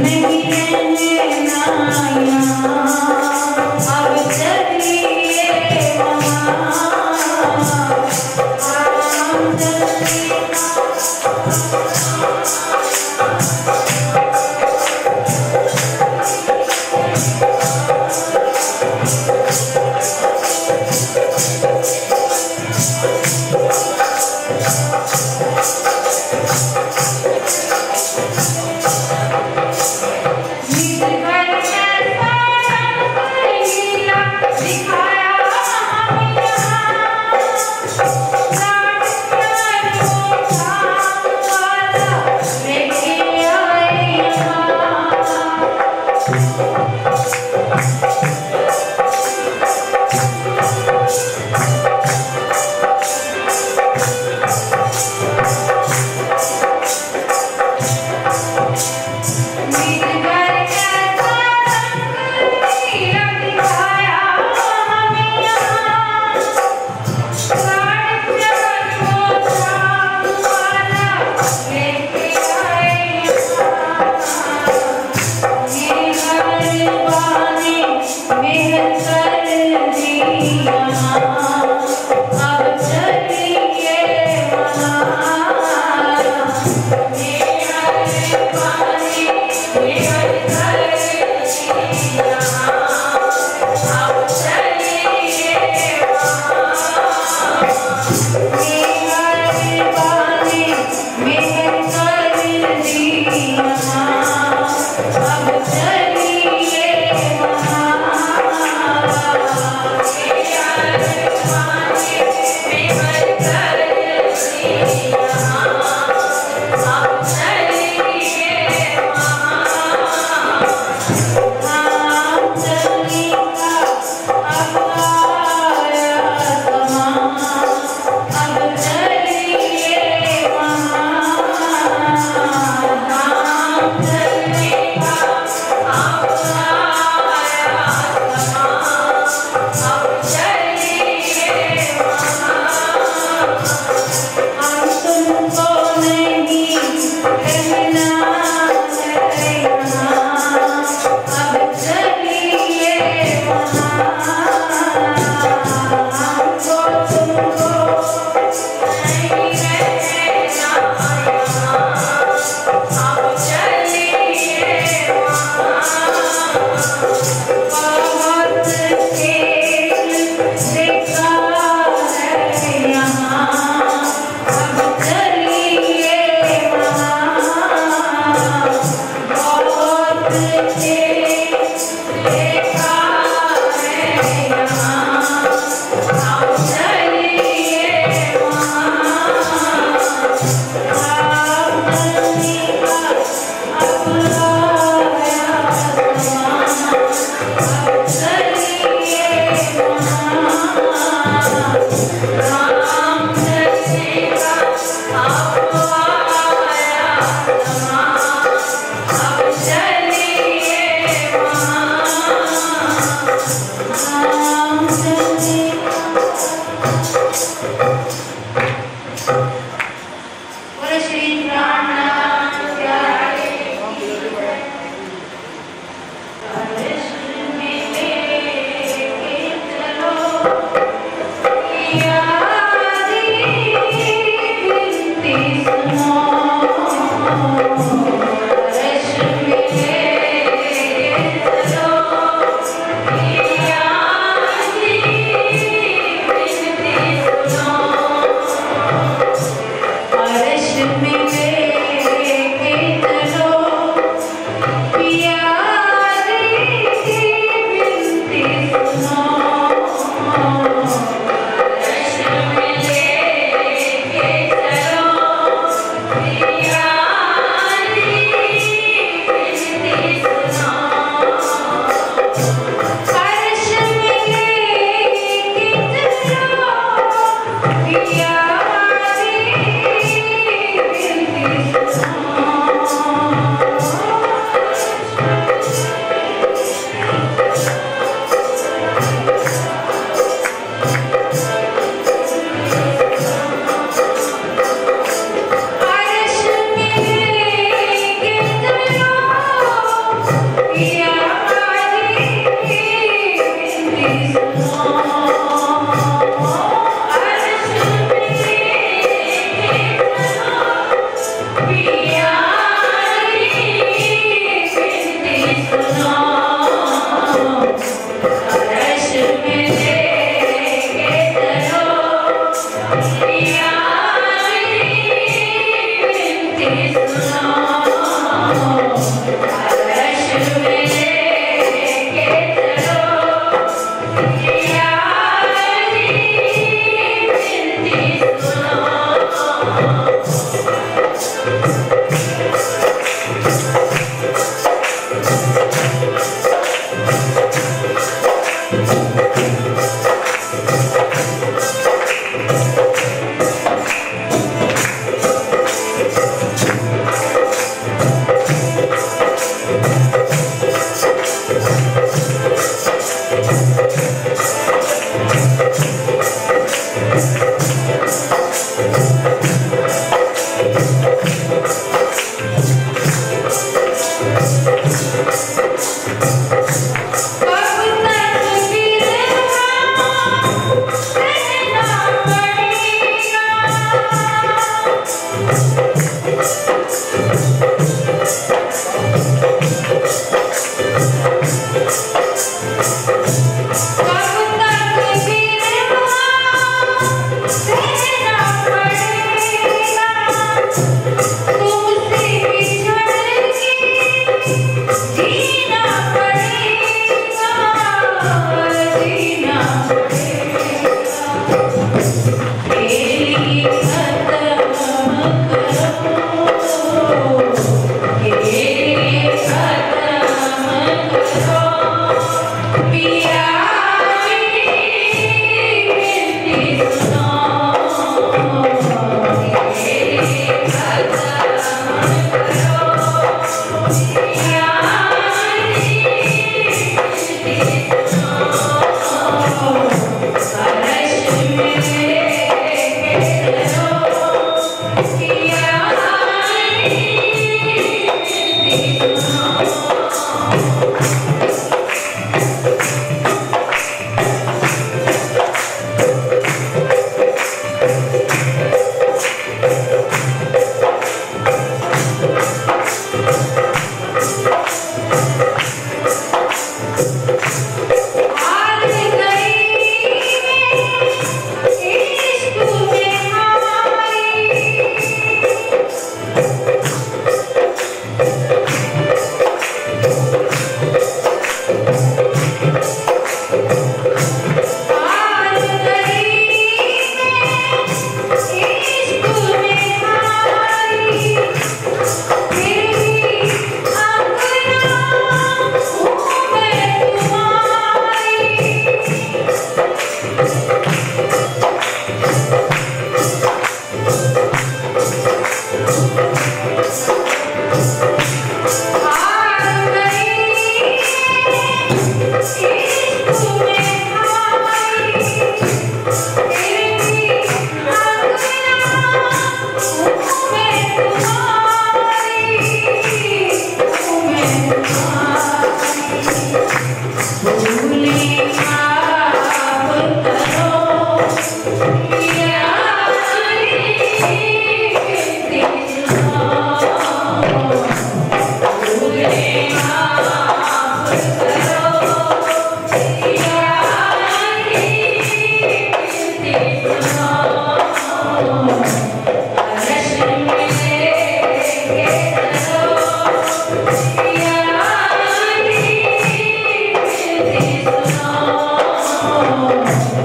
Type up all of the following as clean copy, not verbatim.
नहीं रहना अब चलिए Amen.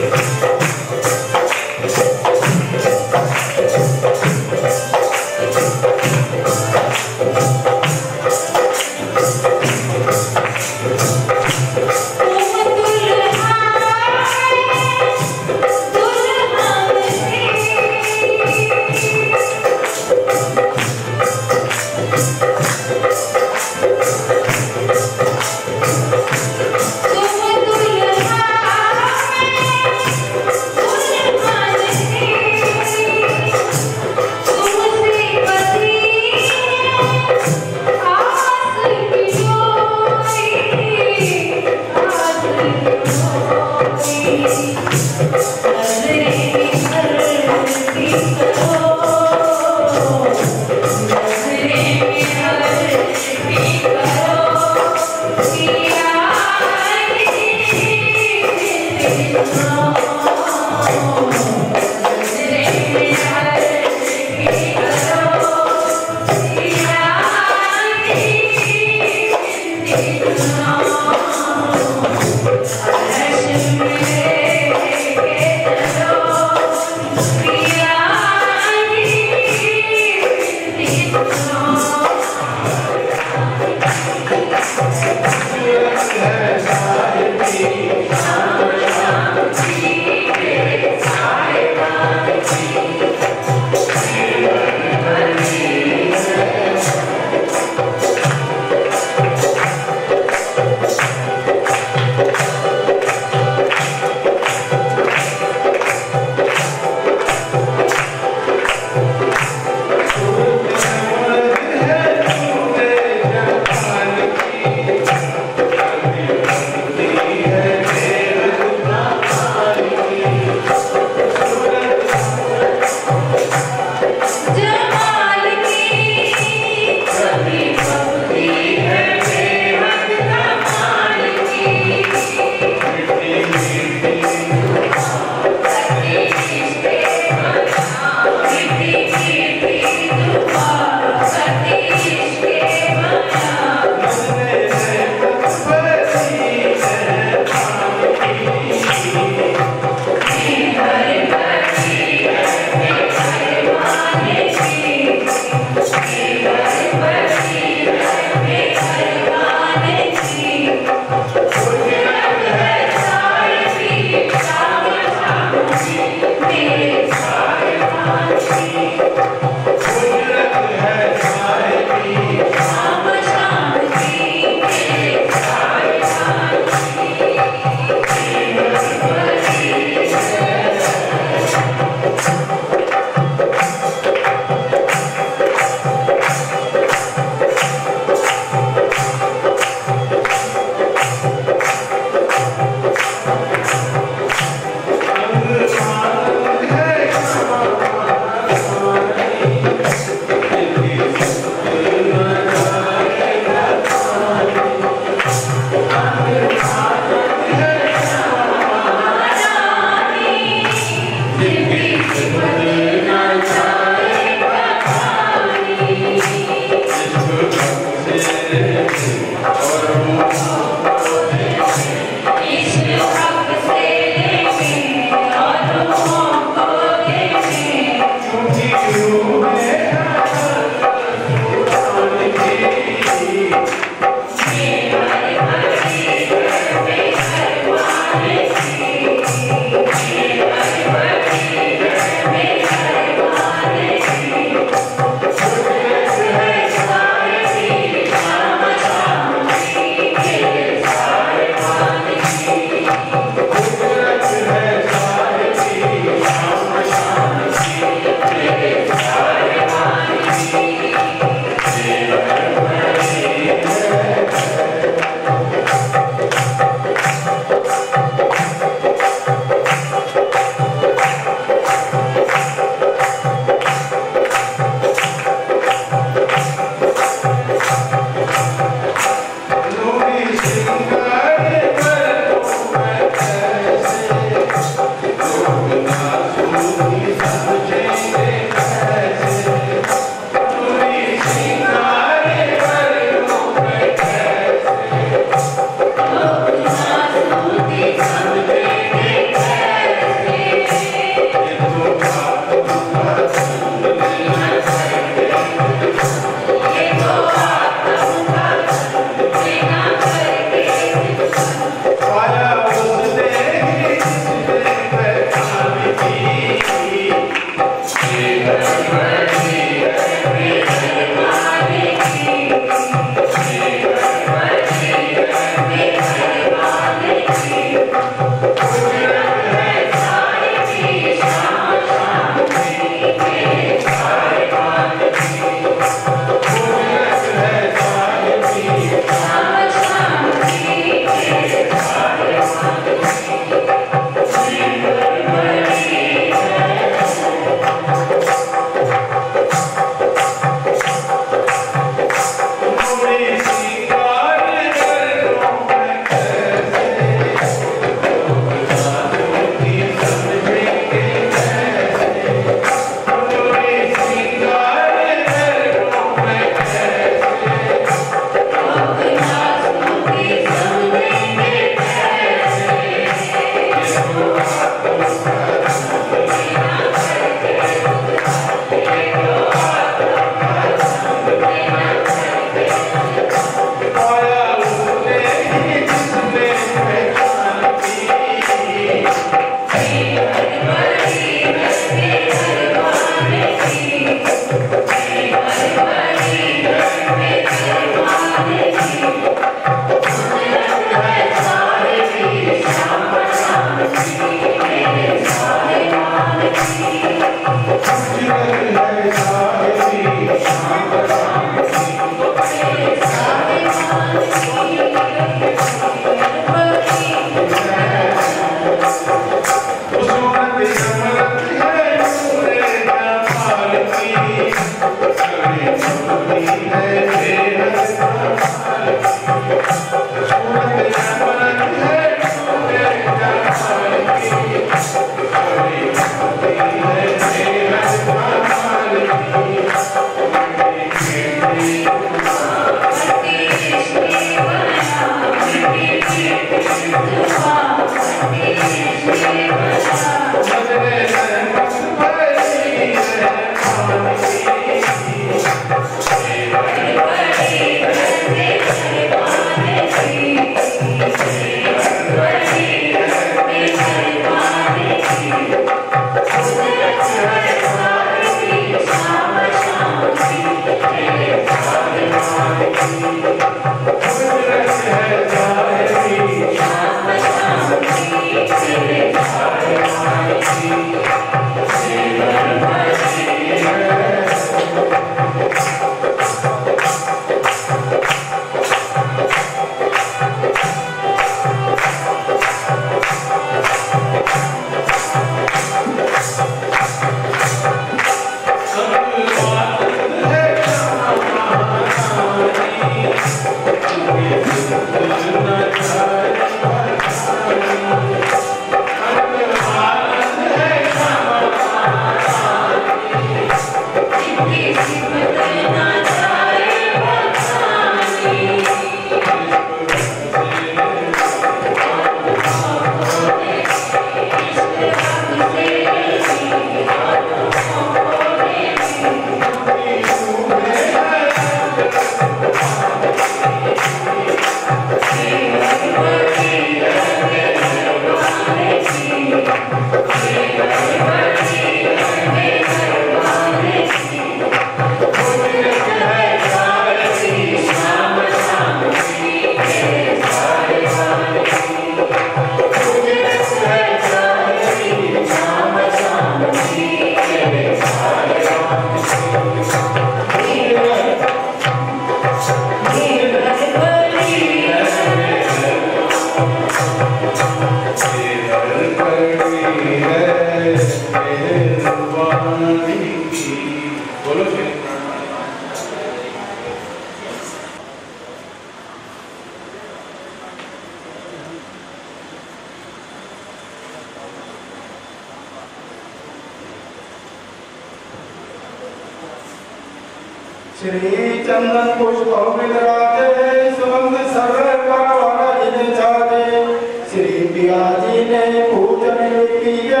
श्री चंदन पुष्प राधे सुगंध सर्व परवाना जिने चाहे श्री पिया जी ने पूजन किए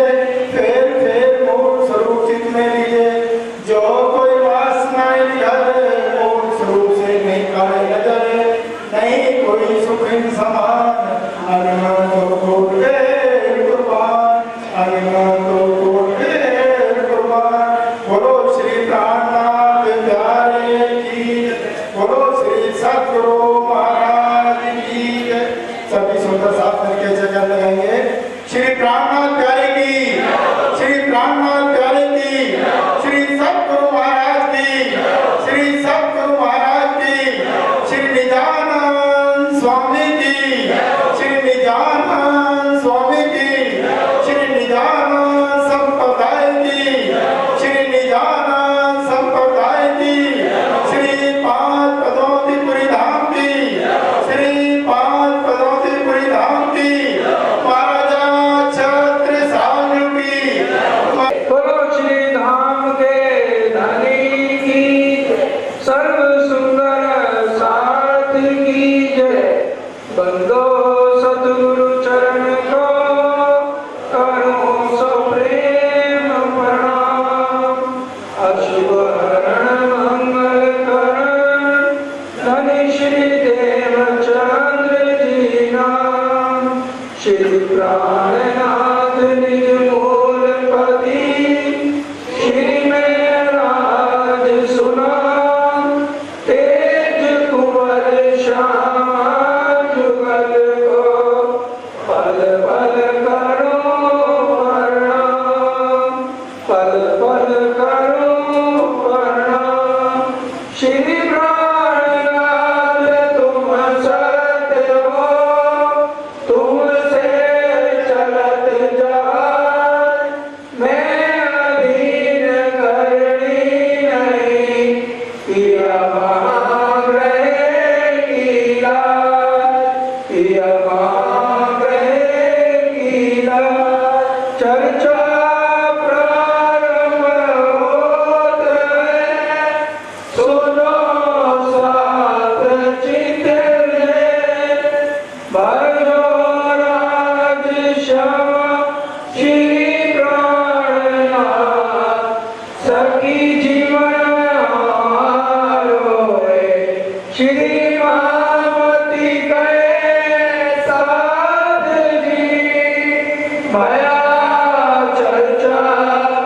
फेर फेर मूल स्वरूप चित में लिए जो कोई वासना लिया मूल स्वरूप से निकाले नजर नहीं कोई सुख समान अनंत कोट कुर्बान अनंत कोट कुर्बान श्री प्राणनाथ प्यारे की, बोलो श्री सतगुरु महाराज की। सभी सुंदर साफ करके जगह लगाएंगे। श्री प्राणनाथ प्यारे की, श्री प्राणनाथ प्यारे की, श्री सतगुरु महाराज की, श्री सतगुरु महाराज की, श्री निजानंद स्वामी की, श्री निजानंद स्वामी की, श्री निजानंद संप्रदाय की, श्री निजानंद संप्रदाय की, श्री पांच पदोतीपुरी धाम की, श्री पांच पदोतीपुरी धाम की, महाराजा छत्रसाल की। बोलो श्री धाम के धनी की, सर्व सुंदर साथ की जय। बंदो सतगुरु चरण को करो सो प्रेम प्रणाम। अशुभ हरण मंगल करण धनी श्री देवचंद्र जी नाम। श्री प्राणनाथ निज मूलपति, श्री महराज सुना। तेज कुंवर श्यामा जुगल को, पल पल करो प्रणाम, पल पल करो प्रणाम। श्री प्राणनाथ तुम सत्य हो, तुमसे चलत जाए। मैं अधीन करनी नहीं, किया महाग्रह की लाज, किया महाग्रह की लाज। चर्चा प्रारंभ होत है, सुनो साथ चित्त ले। भयो राज श्यामा श्री प्राणनाथ, सखी जीवन हारो रे। श्री महामती गए साध जी, भया चर्चा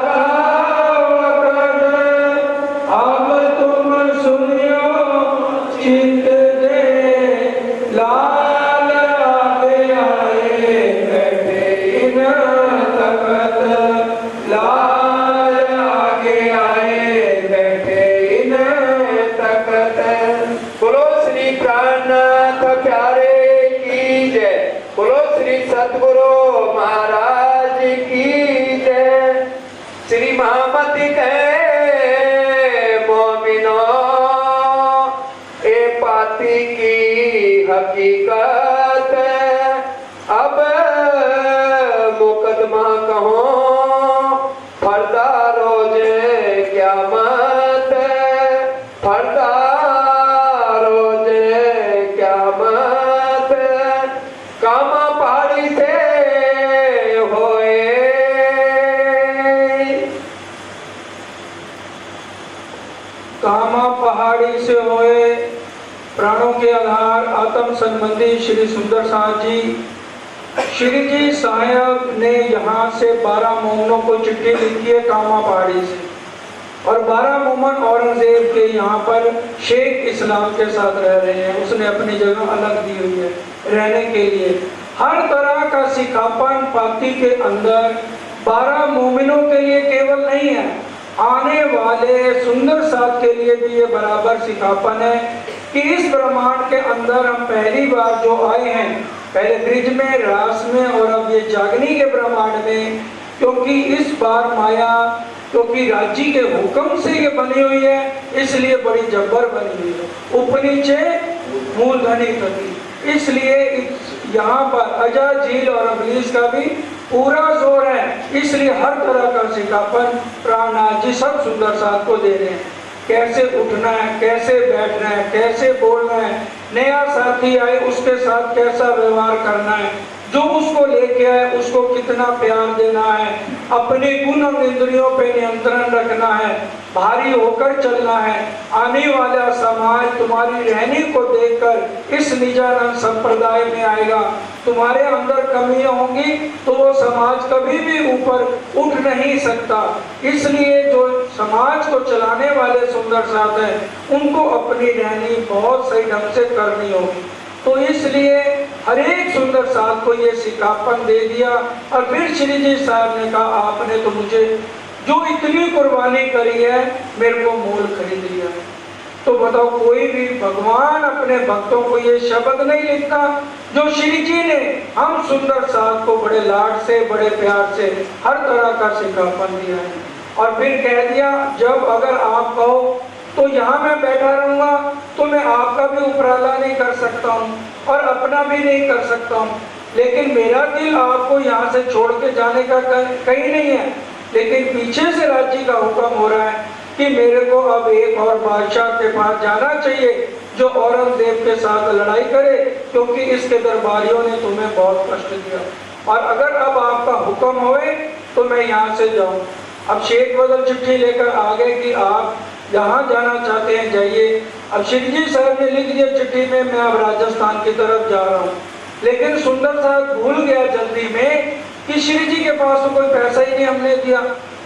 पावकन। अब तुम सुनियो चित्त दे, लाल आगे आए बैठे इन तखत। लाल आगे आए बैठे इन तखत। बोलो श्री प्राणनाथ प्यारे की जय। बोलो श्री सतगुरु महाराज की जय। श्री महामती कहे मोमिनो, ए पाती की हकीकत। अब मुकदमा कहो फरदा रोजे क़यामत, फरदा रोजे क़यामत। कामा पहाड़ी से होए, कामा पहाड़ी से होए। प्राणों के आधार आत्म संबंधी श्री सुंदर साथ जी, श्री जी साहब ने यहाँ से 12 मोमनों को चिट्ठी लिखी है कामा पहाड़ी से। और 12 मोमन औरंगजेब के यहाँ पर शेख इस्लाम के साथ रह रहे हैं। उसने अपनी जगह अलग दी हुई है रहने के लिए। हर तरह का सिखापन पाती के अंदर 12 मोमिनों के लिए केवल नहीं है, आने वाले सुंदर साथ के लिए भी ये बराबर सिखापन है कि इस ब्रह्मांड के अंदर हम पहली बार जो आए हैं, पहले ब्रिज में, रास में और अब ये जागनी के ब्रह्मांड में, क्योंकि इस बार माया क्योंकि राज्य के हुक्म से ये बनी हुई है, इसलिए बड़ी जब्बर बनी हुई है। उपनीचे मूलधनी कभी, इसलिए यहाँ पर अजा, झील और अबलीस का भी पूरा जोर है। इसलिए हर तरह का सिखापन प्राणनाथ जी सब सुंदर साथ को दे रहे हैं। कैसे उठना है, कैसे बैठना है, कैसे बोलना है, नया साथी आए उसके साथ कैसा व्यवहार करना है, जो उसको लेके आए उसको कितना प्यार देना है, अपने गुण और इंद्रियों पे नियंत्रण रखना है, भारी होकर चलना है। आने वाला समाज तुम्हारी रहनी को देखकर इस निजानंद संप्रदाय में आएगा। तुम्हारे अंदर कमियां होंगी तो वो समाज कभी भी ऊपर उठ नहीं सकता। इसलिए जो समाज को चलाने वाले सुंदर साथ हैं उनको अपनी रहनी बहुत सही ढंग से करनी होगी। तो इसलिए हर एक सुंदर साथ को ये सिखापन दे दिया। और फिर श्री जी साहब ने कहा आपने तो मुझे जो इतनी कुर्बानी करी है मेरे को मोल खरीद लिया। तो बताओ कोई भी भगवान अपने भक्तों को ये शब्द नहीं लिखता जो श्री जी ने हम सुंदर साथ को बड़े लाड से बड़े प्यार से हर तरह का सिखापन दिया है। और फिर कह दिया जब अगर आप कहो तो यहाँ मैं बैठा रहूंगा तो मैं आपका भी उपराला नहीं कर सकता हूँ और अपना भी नहीं कर सकता हूँ, लेकिन मेरा दिल आपको यहाँ से छोड़ के जाने का कहीं नहीं है। लेकिन पीछे से राज्य का हुक्म हो रहा है कि मेरे को अब एक और बादशाह के पास जाना चाहिए जो औरंगजेब के साथ लड़ाई करे, क्योंकि इसके दरबारियों ने तुम्हें बहुत कष्ट दिया और अगर अब आपका हुक्म होए तो मैं यहाँ से जाऊँ। अब शेख बदल चिट्ठी लेकर आ गए कि आप जहाँ जाना चाहते हैं जाइए। अब श्री जी साहब ने लिख दिया चिट्ठी में मैं अब राजस्थान की तरफ जा रहा हूँ। लेकिन सुंदर साहब भूल गया जल्दी में कि श्री जी के पास तो कोई पैसा ही नहीं हमने दिया,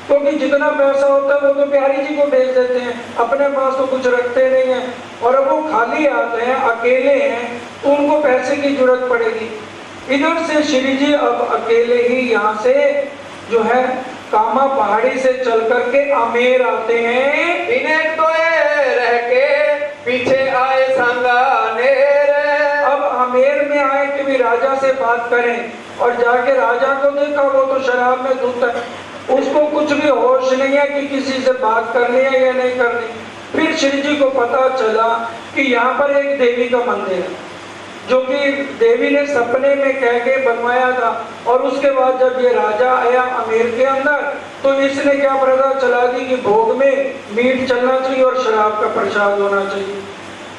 क्योंकि जितना पैसा होता है वो तो बिहारी जी को भेज देते हैं, अपने पास तो कुछ रखते नहीं है। और अब वो खाली आते हैं अकेले हैं तो उनको पैसे की जरूरत पड़ेगी। इधर से श्री जी अब अकेले ही यहाँ से जो है कामा पहाड़ी से चल करके आमेर आते हैं। इन्हें तो रह के पीछे आए संगानेर। अब आमेर में आए कि भी राजा से बात करें और जाके राजा को देखा वो तो शराब में धुत है, उसको कुछ भी होश नहीं है कि किसी से बात करनी है या नहीं करनी। फिर श्री जी को पता चला कि यहाँ पर एक देवी का मंदिर है जो कि देवी ने सपने में कह के बनवाया था। और उसके बाद जब ये राजा आया आमेर के अंदर तो इसने क्या प्रथा चला दी कि भोग में मीट चलना चाहिए और शराब का प्रसाद होना चाहिए।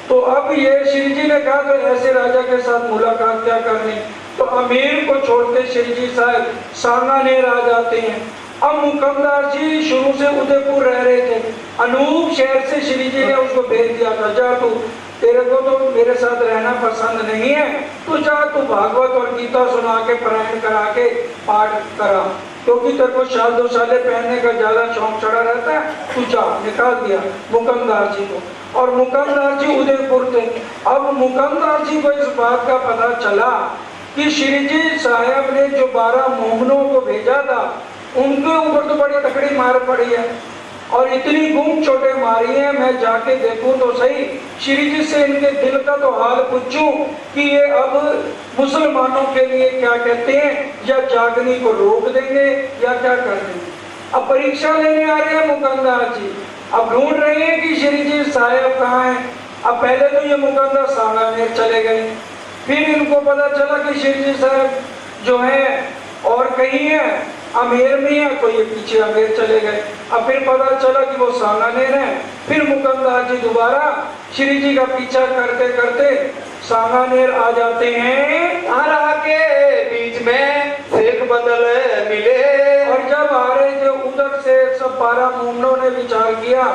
तो अब ये श्री जी ने कहा तो ऐसे राजा के साथ मुलाकात क्या करनी, तो आमेर को छोड़ के श्री जी साहब सांगानेर आ जाते हैं। अब मुकमदार जी शुरू से उदयपुर रह रहे थे, अनूप शहर से श्री जी ने उसको भेज दिया था जा तू, तेरे को तो मेरे साथ रहना पसंद नहीं है, तो जा तू भागवत और गीता सुना के पारायण करा के पाठ करा, क्योंकि तेरे को शाल दो साले पहनने का ज्यादा शौक चढ़ा रहता है, तू जा। निकाल दिया मुकमदार जी को। और मुकमदार जी उदयपुर थे। अब मुकमदार जी को इस बात का पता चला कि श्री जी साहब ने जो 12 मोहनों को भेजा था उनके ऊपर तो बड़ी तकड़ी मार पड़ी है और इतनी गुम चोटें मारी हैं। मैं जाके देखूं तो सही, श्री जी से इनके दिल का तो हाल पूछूं कि ये अब मुसलमानों के लिए क्या कहते हैं, या जागने को रोक देंगे या क्या कर देंगे। अब परीक्षा लेने आ रहे हैं मुकंदर जी, अब ढूंढ रहे हैं कि श्री जी साहब कहाँ हैं। अब पहले तो ये मुकंदर सांगानेर चले गए, फिर इनको पता चला कि श्री जी साहब जो है और कहीं है आमेर में है, तो ये पीछे आमेर चले गए। अब फिर पता चला कि वो सांगानेर है। फिर मुकमदार जी दोबारा श्री जी का पीछा करते करते सांगानेर आ जाते हैं। आरा के बीच में शेख बदल मिले और जब आ रहे थे उधर से सब 12 मोमनों ने विचार किया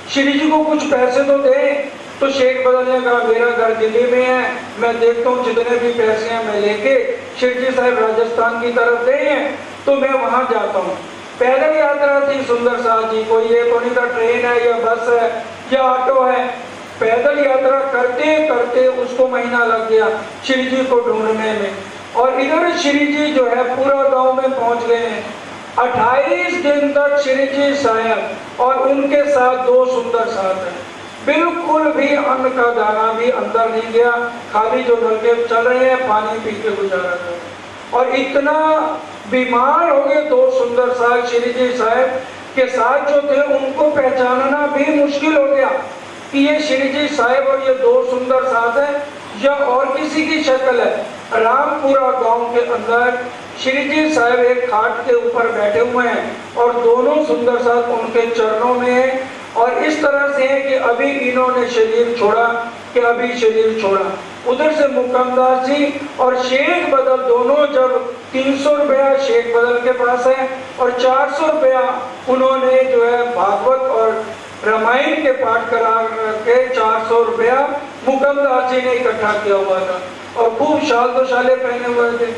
श्री जी को कुछ पैसे तो दे। तो शेख बदल ने कहा मेरा घर दिल्ली में है, मैं देखता हूँ जितने भी पैसे हैं मैं लेके श्री जी साहब राजस्थान की तरफ गए हैं तो मैं वहां जाता हूँ। पैदल यात्रा थी सुंदर साथ जी, कोई ये तो नहीं था ट्रेन है या बस है या ऑटो है। पैदल यात्रा करते करते उसको महीना लग गया श्री जी को ढूंढने में। और इधर श्री जी जो है पूरा गांव में पहुंच गए हैं। 28 दिन तक श्री जी साहब और उनके साथ 2 सुंदर साथ हैं, बिल्कुल भी अन्न का दाना भी अंदर नहीं गया, खाली जो नलके चल रहे हैं पानी पी के गुजारा था। और इतना बीमार हो गए 2 सुंदर साहब श्री जी साहब के साथ जो थे उनको पहचानना भी मुश्किल हो गया कि ये श्री जी साहब और ये 2 सुंदर साथ हैं या और किसी की शक्ल है। रामपुरा गांव के अंदर श्री जी साहब एक खाट के ऊपर बैठे हुए हैं और दोनों सुंदर साथ उनके चरणों में हैं और इस तरह से है कि अभी इन्होंने शरीर छोड़ा कि अभी शरीर छोड़ा। उधर से मुकमदास जी और शेख बदल दोनों जब 300 रुपया शेख बदल के पास है और 400 रुपया उन्होंने जो है भागवत और रामायण के पाठ करा के 400 रुपया मुकमदास जी ने इकट्ठा किया हुआ था और खूब शाल दो शाले पहने हुए थे।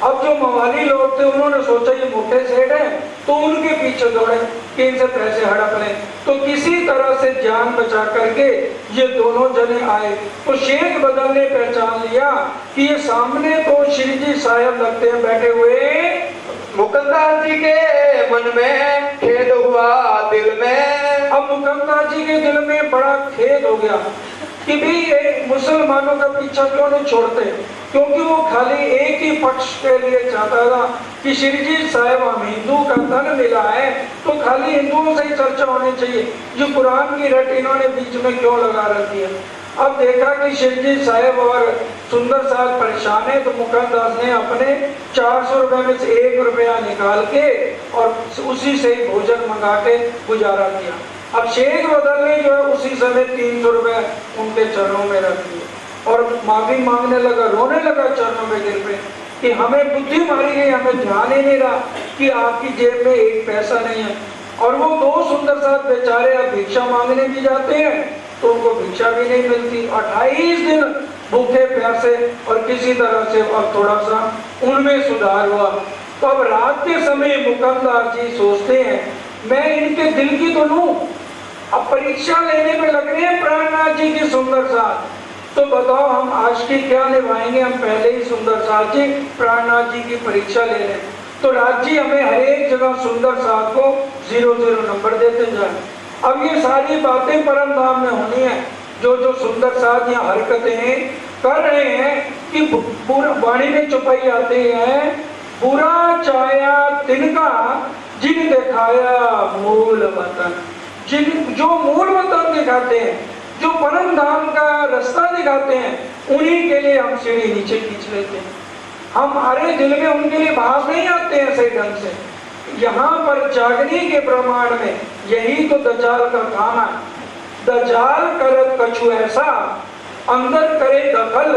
अब जो मवाली लोग थे उन्होंने सोचा ये मोटे सेठ हैं तो उनके पीछे दौड़े कि इनसे पैसे हड़प लें। तो किसी तरह से जान बचा करके ये दोनों जने आए तो शेख बदल ने पहचान लिया कि ये सामने तो श्री जी साहब लगते हैं बैठे हुए। मुकद्दर जी के मन में खेद हुआ दिल में। अब मुकद्दर जी के दिल में बड़ा खेद हो गया कि भी ये मुसलमानों का पीछा क्यों नहीं छोड़ते, क्योंकि वो खाली एक ही पक्ष के लिए चाहता था कि श्री जी साहब हम हिंदू का धन मिला है तो खाली हिंदुओं से ही चर्चा होनी चाहिए, जो कुरान की रट इन्होंने बीच में क्यों लगा रखी है। अब देखा कि श्री जी साहब और सुंदर साहब परेशान है तो मुकद्दस ने अपने 400 रुपए में से 1 रुपया निकाल के और उसी से ही भोजन मंगा के गुजारा किया। अब शेख बदल ने जो है उसी समय 300 रुपए उनके चरणों में रख दिए और माफी मांगने लगा, रोने लगा चरणों में गिर पे कि हमें बुद्धि मारी गई, हमें ध्यान ही नहीं रहा कि आपकी जेब में एक पैसा नहीं है। और वो 2 सुंदर साहब बेचारे अब भिक्षा मांगने भी जाते हैं तो उनको भिक्षा भी नहीं मिलती। 28 दिन भूखे प्यासे और किसी तरह से अब थोड़ा सा उनमें सुधार हुआ। तो अब रात के समय मुकद्दर जी सोचते हैं मैं इनके दिल की तो लूं, अब परीक्षा लेने में लग रहे हैं प्राणनाथ जी की सुंदर साथ, तो बताओ हम आज की क्या निभाएंगे। हम पहले ही सुंदर साथ जी प्राणनाथ जी की परीक्षा ले लें तो राज जी हमें हर एक जगह सुंदर साथ को 0-0 नंबर देते जाए। अब ये सारी बातें परम धाम में होनी है। जो जो सुंदर साथ यहाँ हरकतें कर रहे हैं कि वाणी में चुपाई आते हैं, बुरा चाया तिनका जिन दिखाया मूल वतन। जिन जो मूल वतन दिखाते हैं, जो परम धाम का रास्ता दिखाते हैं, उन्हीं के लिए हम सीढ़ी नीचे खींच लेते हैं। हमारे दिल में उनके लिए भाव नहीं आते हैं सही ढंग से। यहाँ पर जागने के प्रमाण में यही तो दज्जाल का काम है। दज्जाल करत कछु ऐसा अंदर करे दखल,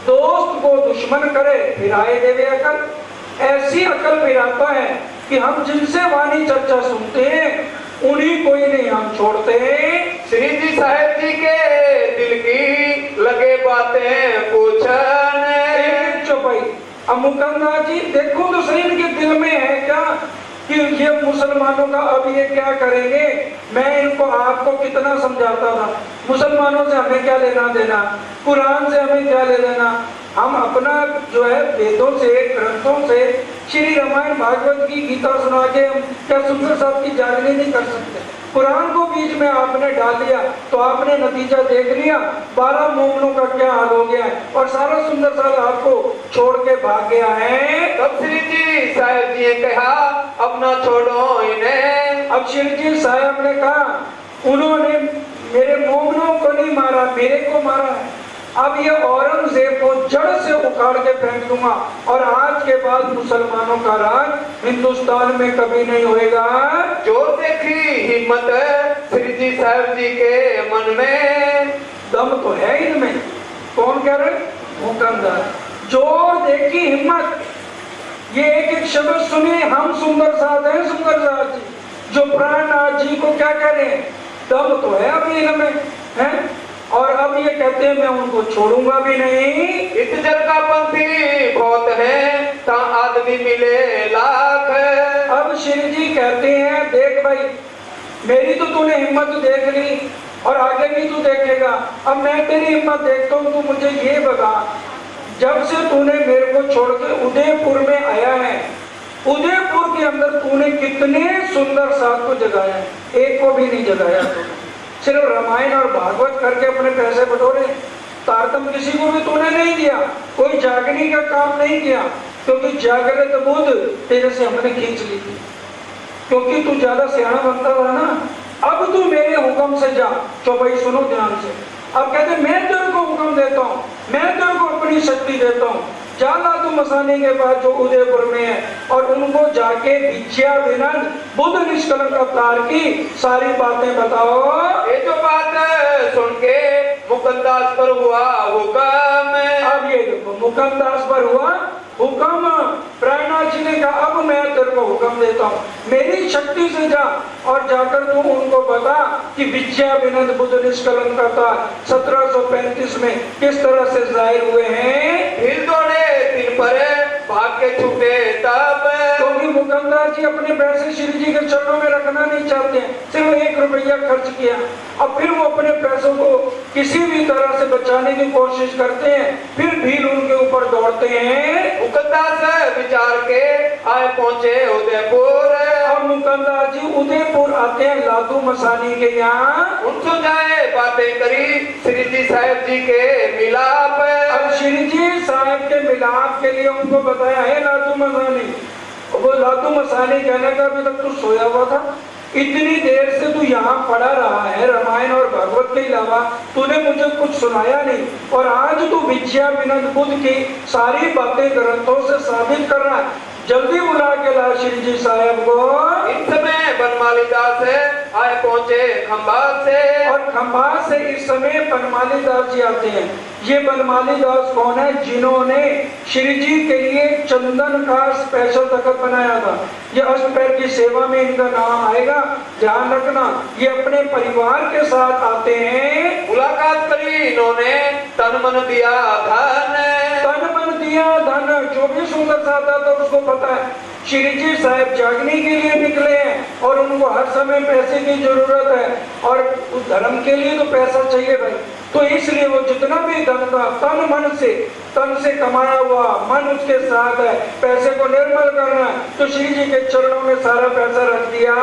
दोस्त को दुश्मन करे फिराए देवे अकल। ऐसी अकल फिराता है कि हम जिनसे वाणी चर्चा सुनते हैं उन्हीं को ही नहीं हम छोड़ते हैं। श्री जी साहब जी के दिल की लगे बातें पूछने चौपाई। अब मुकद्दर जी देखो तो सही इनके दिल में है क्या कि ये मुसलमानों का अब ये क्या करेंगे। मैं इनको आपको कितना समझाता था, मुसलमानों से हमें क्या लेना देना, कुरान से हमें क्या ले लेना। हम अपना जो है वेदों से ग्रंथों से श्री रामायण भागवत की गीता सुना के हम क्या सुंदर साहब की जागनी नहीं कर सकते। कुरान को बीच में आपने डाल दिया तो आपने नतीजा देख लिया 12 मोमनों का क्या हाल हो गया है और सारा सुंदर साहब आपको छोड़ के भाग गया है। तब श्री जी साहब जी ने कहा अब ना छोड़ो इन्हें। अब श्री जी साहब ने कहा उन्होंने मेरे मोमनों को नहीं मारा, मेरे को मारा है। अब ये औरंगजेब को जड़ से उखाड़ के फेंक दूंगा और आज के बाद मुसलमानों का राज हिंदुस्तान में कभी नहीं होएगा। जो देखी हिम्मत श्री जी साहब जी के मन में, दम तो है इनमें। कौन कह रहे? मुकद्दर। जोर देखी हिम्मत, ये एक एक शब्द सुनिए। हम सुंदर साथ हैं, सुंदर साथ जी जो प्राणनाथ जी को क्या करें, दम तो है अभी इनमें है। और अब ये कहते हैं मैं उनको छोड़ूंगा भी नहीं। इत जल का पंथी बहुत है ता आदमी मिले लाख। अब श्री जी कहते हैं देख भाई मेरी तो तूने हिम्मत देख ली और आगे भी तू देखेगा। अब मैं तेरी हिम्मत देखता हूँ, तू मुझे ये बता जब से तूने मेरे को छोड़ के उदयपुर में आया है, उदयपुर के अंदर तूने कितने सुंदर साथ को जगाया है? एक को भी नहीं जगाया तूने। सिर्फ रामायण और भागवत करके अपने पैसे बटोरे, तारतम किसी को भी तूने नहीं दिया। कोई जागने का काम नहीं किया क्योंकि जागृत बुद्ध तेरे से हमने खींच ली थी, क्योंकि तू ज्यादा सियाना बनता था ना। अब तू मेरे हुक्म से जा। चौपाई सुनो ध्यान से। अब कहते मैं तेरे को हुक्म देता हूँ, मैं तेरे को अपनी शक्ति देता हूँ। जाना तू मसाने के बाद जो उदयपुर में है और उनको जाके भिक्षा विनन बुद्ध निष्कलंक अवतार की सारी बातें बताओ। ये जो बात सुन के मुकद्दास पर हुआ हुक्म। अब ये देखो, मुकद्दास पर हुआ हुक्म। प्रहलाद जी ने कहा अब मैं तेरे को हुक्म देता हूँ, मेरी शक्ति से जा और जाकर तू उनको बता कि विद्या विनद बुद्ध निष्कलंक का 1735 में किस तरह से जाहिर हुए हैं। फिर दौड़े दिन पर भाग के छूटे तब। क्योंकि मुकद्दास जी अपने पैसे श्री जी के चरणों में रखना नहीं चाहते हैं, सिर्फ 1 रुपया खर्च किया। अब फिर वो अपने पैसों को किसी भी तरह से बचाने की कोशिश करते हैं, फिर भीड़ उनके ऊपर दौड़ते हैं। मुकद्दास विचार के आए पहुंचे उदयपुर। अब मुकद्दास जी उदयपुर आते हैं लादू मसानी के यहाँ। उनसे जाए बातें करी श्री जी साहब जी के मिलाप। अब श्री जी साहब के मिलाप के लिए उनको बताया है लादू मसानी। वो लादू मसानी कहने का अभी तक तू सोया हुआ था, इतनी देर से तू यहाँ पढ़ा रहा है, रामायण और भागवत के अलावा तूने मुझे कुछ सुनाया नहीं, और आज तू विद्या विनद बुद्ध की सारी बातें ग्रंथों से साबित कर रहा है। जल्दी बुला के ला श्री जी साहब को। इस समय बनमाली दास आए पहुंचे खंभात से। और खंभात से इस समय बनमाली दास जी आते हैं। ये बनमाली दास कौन है? जिन्होंने श्री जी के लिए चंदन का स्पेशल तखत बनाया था। ये अष्टपैर की सेवा में इनका नाम आएगा, ध्यान रखना। ये अपने परिवार के साथ आते हैं। मुलाकात करी इन्होंने, तन मन दिया धन। तन मन दिया धन, जो भी सुंदर साथ आता उसको पता है श्री जी साहब जागने के लिए निकले हैं और उनको हर समय पैसे की जरूरत है, और उस धर्म के लिए तो पैसा चाहिए भाई। तो इसलिए वो जितना भी धन का तन से कमाया हुआ, मन उसके साथ है, पैसे को निर्मल करना है, तो श्री जी के चरणों में सारा पैसा रख दिया।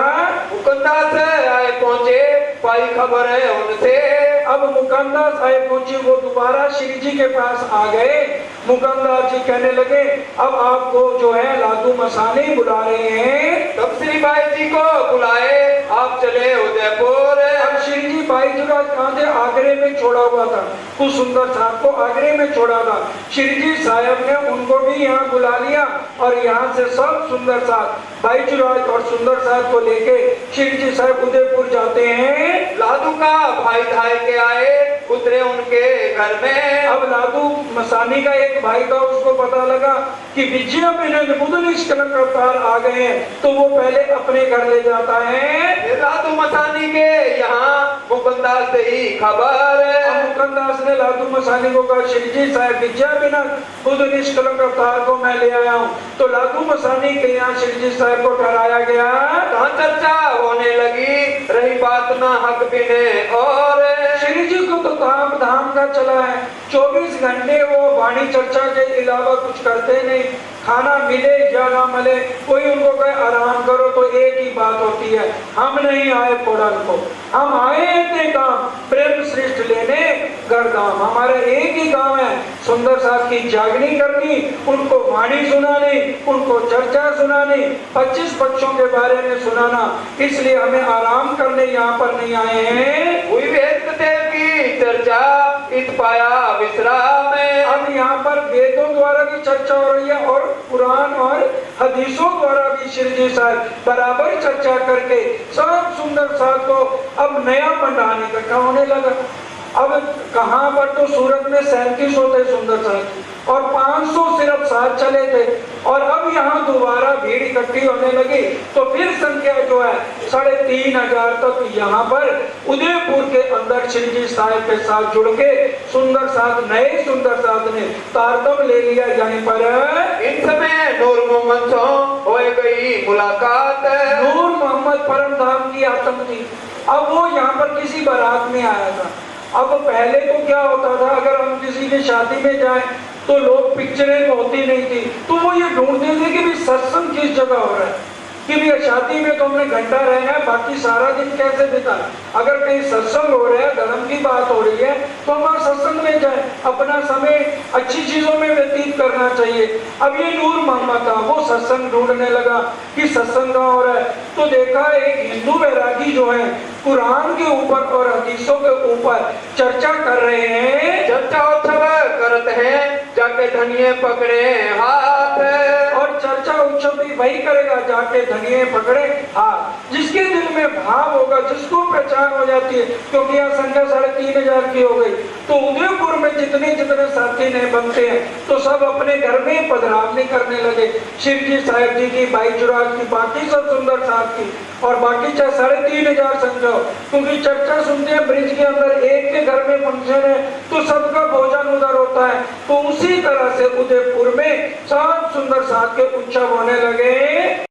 मुकद्दास आए पहुंचे, पाई खबर है उनसे। अब मुकद्दास आए पहुंचे, वो दोबारा श्री जी के पास आ गए। मुकद्दास जी कहने लगे अब आपको जो है लादू मसानी बुला रहे हैं। तब श्री भाई जी को बुलाए, आप चले उदयपुर। अब श्री जी भाई जी का कहाँ थे? आगरे में छोड़ा हुआ था, कुछ सुंदर साहब को आगरे में छोड़ा था। श्री जी साहब ने उनको भी यहाँ बुला लिया, और यहाँ से सब सुंदर साहब भाईचुराज और सुंदर साहब को लेके श्री जी साहब उदयपुर जाते हैं। लादू का भाई धाय के आए, उतरे उनके घर में। अब लादू मसानी का एक भाई था, उसको पता लगा कि विजय विनद बुद्ध निष्कलंक अवतार आ गए हैं, तो वो पहले अपने घर ले जाता है। लादू मसानी के यहाँ मुकद्दास से ही खबर। मुकद्दास ने लादू मसानी को कहा श्री जी साहब विजय विनद बुद्ध निष्कलंक अवतार को मैं ले आया हूँ। तो लादू मसानी के यहाँ श्री जी साहब को ठहराया गया। कहाँ चर्चा होने लगी, रही बात ना हक बिने। और श्री जी को तो ताम धाम का चला है, 24 घंटे वो वाणी चर्चा के अलावा कुछ करते नहीं। खाना मिले या ना मिले, कोई उनको कहे आराम करो तो एक ही बात होती है, हम नहीं आए पौड़न को, हम आए थे काम प्रेम श्रेष्ठ लेने गरदाम। हमारा एक ही काम है, सुंदर साहब की जागनी करनी, उनको वाणी सुनानी, उनको चर्चा सुनानी, 25 पक्षों के बारे में सुनाना। इसलिए हमें आराम करने यहाँ पर नहीं आए हैं। हुई वेद देव की चर्चा, इत पाया विश्राम। अब यहाँ पर वेदों द्वारा भी चर्चा हो रही है, और कुरान और हदीसों द्वारा भी श्री जी साहब बराबर चर्चा करके सब सुंदर साथ को अब नया मंडान इकट्ठा होने लगा। अब कहाँ पर तो सूरत में 37 होते सुंदर साथ और 500 सिर्फ साथ चले थे, और अब यहाँ दोबारा भीड़ इकट्ठी होने लगी। तो फिर संख्या जो है 3500 तक यहाँ पर उदयपुर के अंदर श्री जी साहब के साथ जुड़ के सुंदर साथ नए सुंदर साथ ने तारतम ले लिया। यहाँ पर इन समय नूर मोहम्मद से हो गई मुलाकात। नूर मोहम्मद परम धाम की आत्म थी। अब वो यहाँ पर किसी बारात में आया था। अब पहले तो क्या होता था, अगर हम किसी की शादी में जाएं तो लोग पिक्चरें होती नहीं थी, तो वो ये ढूंढते थे कि भी सत्संग किस जगह हो रहा है, कि भी शादी में तो हमने घंटा रहना है, बाकी सारा दिन कैसे बिता। अगर कहीं सत्संग हो रहा है, धर्म की बात हो रही है, तो हम सत्संग में जाए, अपना समय अच्छी चीजों में व्यतीत करना चाहिए। अब ये नूर मोहम्मद था, वो सत्संग ढूंढने लगा कि सत्संग कहाँ हो रहा है। तो देखा एक हिंदू वैरागी जो है कुरान के ऊपर और हदीसों के ऊपर चर्चा कर रहे हैं। चर्चा उत्सव करते हैं, जाके धनिये पकड़े हाथ। और चर्चा उत्सव भी वही करेगा, जाके धनिये पकड़े हाथ। जिसके दिल में भाव होगा, जिसको पहचान हो जाती है, क्योंकि यहाँ संख्या 3500 की हो गई, तो उदयपुर में जितने जितने साथी नहीं बनते हैं तो सब अपने घर में पधरावनी करने लगे। शिव जी साहेब जी की, भाई जुराज की, बाकी सब सुंदर साथ की, और बाकी चाहे 3500 संख्या हो, क्योंकि चर्चा सुनते हैं ब्रिज के अंदर एक के घर में फंक्शन है तो सबका भोजन उधर होता है। तो उसी तरह से उदयपुर में सब सुंदर साथ के उत्सव होने लगे।